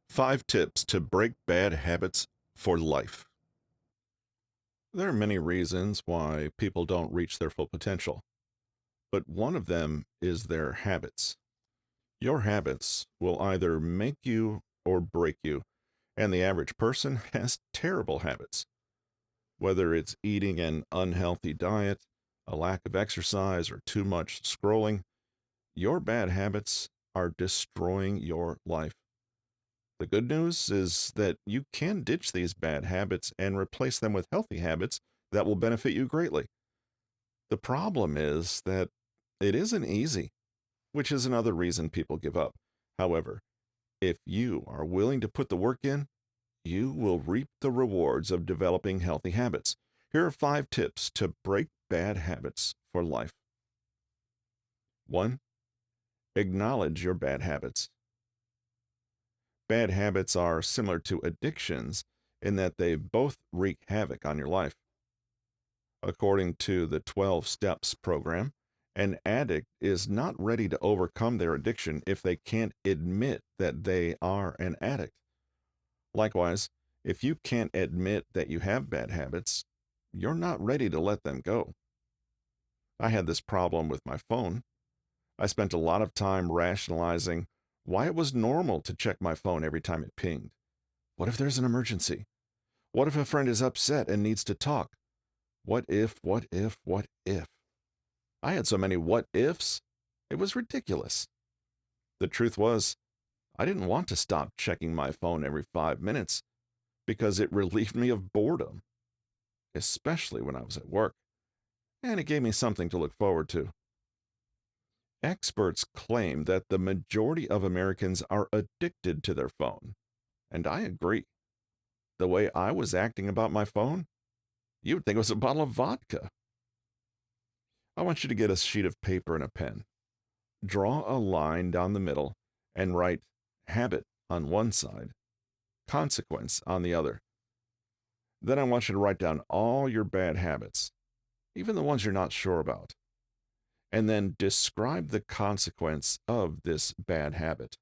5 tips to break bad habits for life. There are many reasons why people don't reach their full potential, but one of them is their habits. Your habits will either make you or break you, and the average person has terrible habits. Whether it's eating an unhealthy diet, a lack of exercise, or too much scrolling, your bad habits are destroying your life. The good news is that you can ditch these bad habits and replace them with healthy habits that will benefit you greatly. The problem is that it isn't easy, which is another reason people give up. However, if you are willing to put the work in, you will reap the rewards of developing healthy habits. Here are 5 tips to break bad habits for life. 1. Acknowledge your bad habits. Bad habits are similar to addictions in that they both wreak havoc on your life. According to the 12 Steps program, an addict is not ready to overcome their addiction if they can't admit that they are an addict. Likewise, if you can't admit that you have bad habits, you're not ready to let them go. I had this problem with my phone. I spent a lot of time rationalizing why it was normal to check my phone every time it pinged. What if there's an emergency? What if a friend is upset and needs to talk? What if, what if, what if? I had so many what ifs, it was ridiculous. The truth was, I didn't want to stop checking my phone every 5 minutes because it relieved me of boredom, especially when I was at work, and it gave me something to look forward to. Experts claim that the majority of Americans are addicted to their phone, and I agree. The way I was acting about my phone, you would think it was a bottle of vodka. I want you to get a sheet of paper and a pen. Draw a line down the middle and write habit on one side, consequence on the other. Then I want you to write down all your bad habits, even the ones you're not sure about, and then describe the consequence of this bad habit.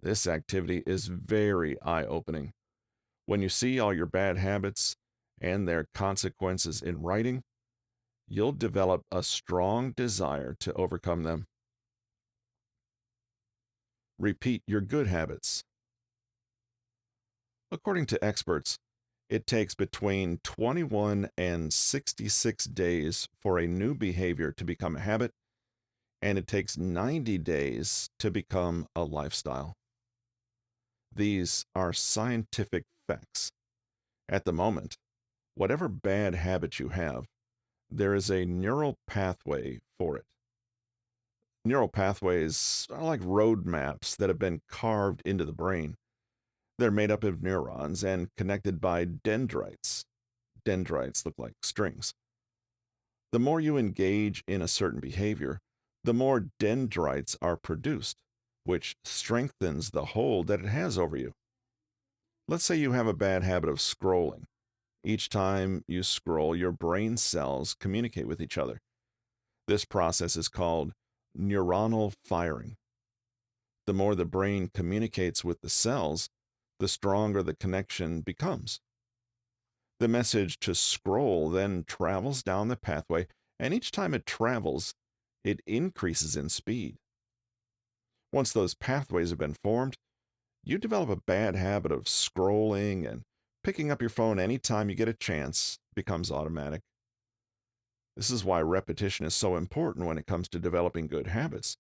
This activity is very eye-opening. When you see all your bad habits and their consequences in writing, you'll develop a strong desire to overcome them. Repeat your good habits. According to experts, it takes between 21 and 66 days for a new behavior to become a habit, and it takes 90 days to become a lifestyle. These are scientific facts. At the moment, whatever bad habit you have, there is a neural pathway for it. Neural pathways are like road maps that have been carved into the brain. They're made up of neurons and connected by dendrites. Dendrites look like strings. The more you engage in a certain behavior, the more dendrites are produced, which strengthens the hold that it has over you. Let's say you have a bad habit of scrolling. Each time you scroll, your brain cells communicate with each other. This process is called neuronal firing. The more the brain communicates with the cells, the stronger the connection becomes. The message to scroll then travels down the pathway, and each time it travels, it increases in speed. Once those pathways have been formed, you develop a bad habit of scrolling, and picking up your phone anytime you get a chance becomes automatic. This is why repetition is so important when it comes to developing good habits.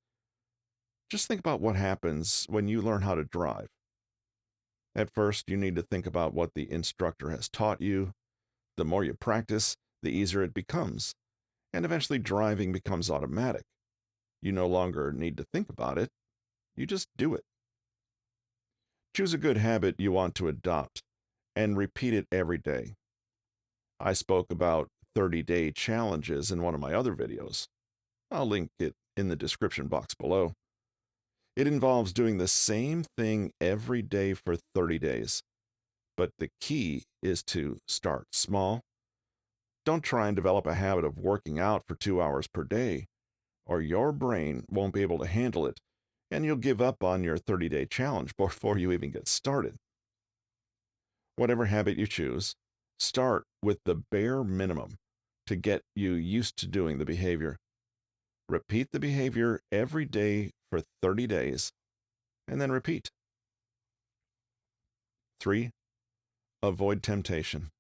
Just think about what happens when you learn how to drive. At first, you need to think about what the instructor has taught you. The more you practice, the easier it becomes, and eventually driving becomes automatic. You no longer need to think about it, you just do it. Choose a good habit you want to adopt and repeat it every day. I spoke about 30-day challenges in one of my other videos. I'll link it in the description box below. It involves doing the same thing every day for 30 days. But the key is to start small. Don't try and develop a habit of working out for 2 hours per day, or your brain won't be able to handle it, and you'll give up on your 30-day challenge before you even get started. Whatever habit you choose, start with the bare minimum to get you used to doing the behavior. Repeat the behavior every day for 30 days, and then repeat. 3. Avoid temptation.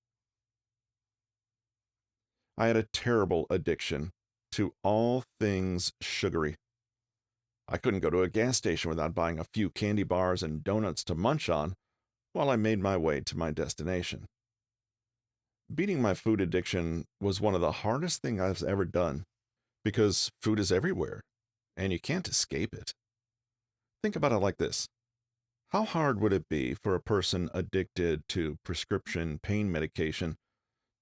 I had a terrible addiction to all things sugary. I couldn't go to a gas station without buying a few candy bars and donuts to munch on while I made my way to my destination. Beating my food addiction was one of the hardest things I've ever done because food is everywhere and you can't escape it. Think about it like this. How hard would it be for a person addicted to prescription pain medication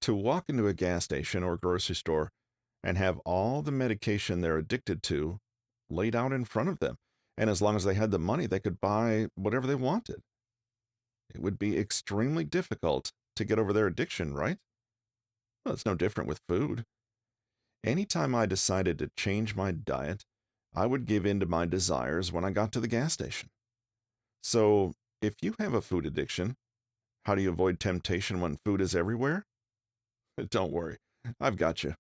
to walk into a gas station or grocery store and have all the medication they're addicted to laid out in front of them? And as long as they had the money, they could buy whatever they wanted. It would be extremely difficult to get over their addiction, right? Well, it's no different with food. Anytime I decided to change my diet, I would give in to my desires when I got to the gas station. So, if you have a food addiction, how do you avoid temptation when food is everywhere? Don't worry, I've got you.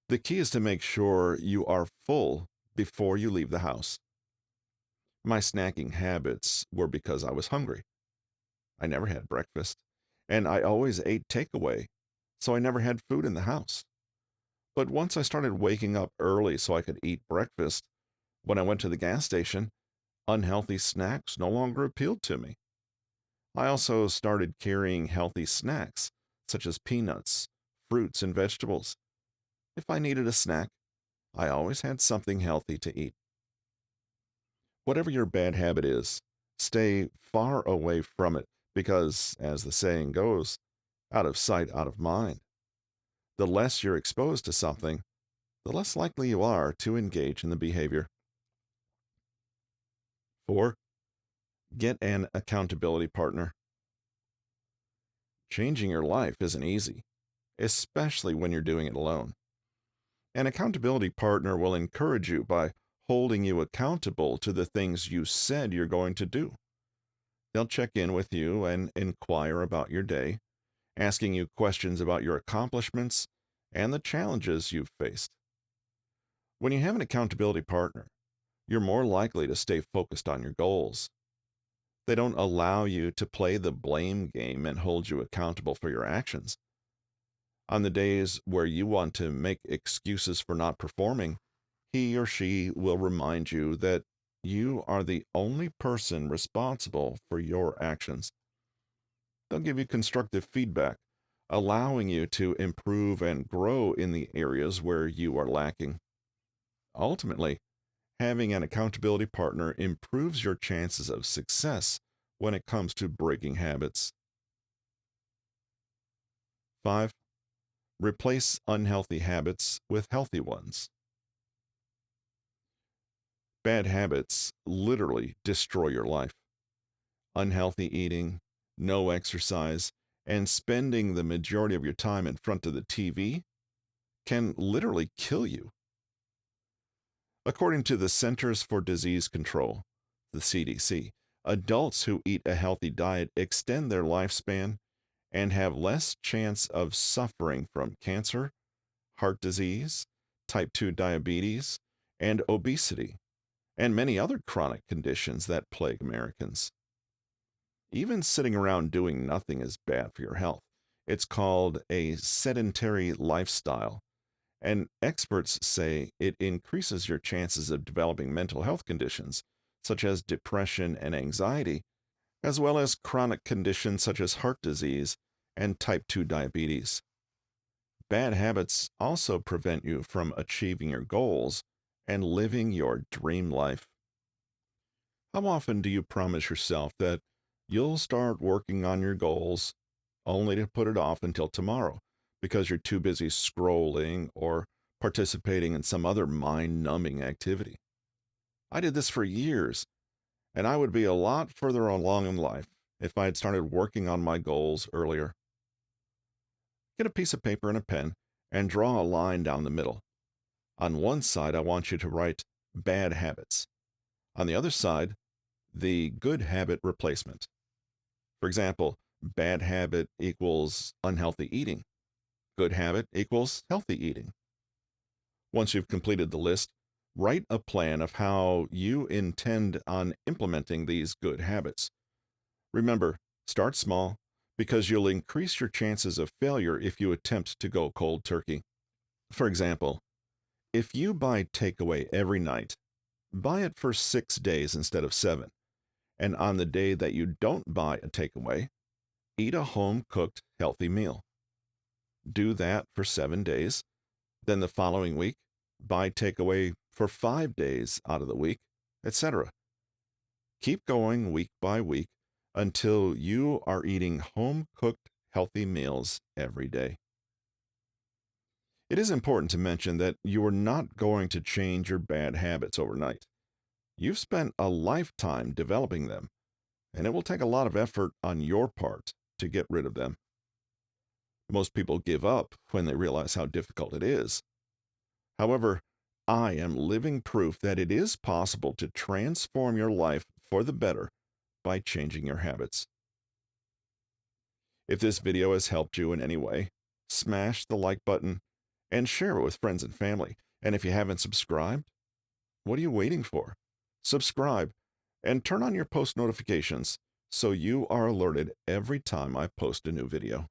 The key is to make sure you are full before you leave the house. My snacking habits were because I was hungry. I never had breakfast, and I always ate takeaway, so I never had food in the house. But once I started waking up early so I could eat breakfast, when I went to the gas station, unhealthy snacks no longer appealed to me. I also started carrying healthy snacks, such as peanuts, fruits, and vegetables. If I needed a snack, I always had something healthy to eat. Whatever your bad habit is, stay far away from it because, as the saying goes, out of sight, out of mind. The less you're exposed to something, the less likely you are to engage in the behavior. 4. Get an accountability partner. Changing your life isn't easy, especially when you're doing it alone. An accountability partner will encourage you by holding you accountable to the things you said you're going to do. They'll check in with you and inquire about your day, asking you questions about your accomplishments and the challenges you've faced. When you have an accountability partner, you're more likely to stay focused on your goals. They don't allow you to play the blame game and hold you accountable for your actions. On the days where you want to make excuses for not performing, he or she will remind you that you are the only person responsible for your actions. They'll give you constructive feedback, allowing you to improve and grow in the areas where you are lacking. Ultimately, having an accountability partner improves your chances of success when it comes to breaking habits. 5. Replace unhealthy habits with healthy ones. Bad habits literally destroy your life. Unhealthy eating, no exercise, and spending the majority of your time in front of the TV can literally kill you. According to the Centers for Disease Control, the CDC, adults who eat a healthy diet extend their lifespan and have less chance of suffering from cancer, heart disease, type 2 diabetes, and obesity, and many other chronic conditions that plague Americans. Even sitting around doing nothing is bad for your health. It's called a sedentary lifestyle, and experts say it increases your chances of developing mental health conditions, such as depression and anxiety, as well as chronic conditions such as heart disease and type 2 diabetes. Bad habits also prevent you from achieving your goals and living your dream life. How often do you promise yourself that you'll start working on your goals only to put it off until tomorrow because you're too busy scrolling or participating in some other mind-numbing activity? I did this for years, and I would be a lot further along in life if I had started working on my goals earlier. Get a piece of paper and a pen and draw a line down the middle. On one side, I want you to write bad habits. On the other side, the good habit replacement. For example, bad habit equals unhealthy eating. Good habit equals healthy eating. Once you've completed the list, write a plan of how you intend on implementing these good habits. Remember, start small because you'll increase your chances of failure if you attempt to go cold turkey. For example, if you buy takeaway every night, buy it for 6 days instead of 7. And on the day that you don't buy a takeaway, eat a home cooked healthy meal. Do that for 7 days. Then the following week, buy takeaway for 5 days out of the week, etc. Keep going week by week until you are eating home cooked healthy meals every day. It is important to mention that you are not going to change your bad habits overnight. You've spent a lifetime developing them, and it will take a lot of effort on your part to get rid of them. Most people give up when they realize how difficult it is. However, I am living proof that it is possible to transform your life for the better by changing your habits. If this video has helped you in any way, smash the like button and share it with friends and family. And if you haven't subscribed, what are you waiting for? Subscribe and turn on your post notifications so you are alerted every time I post a new video.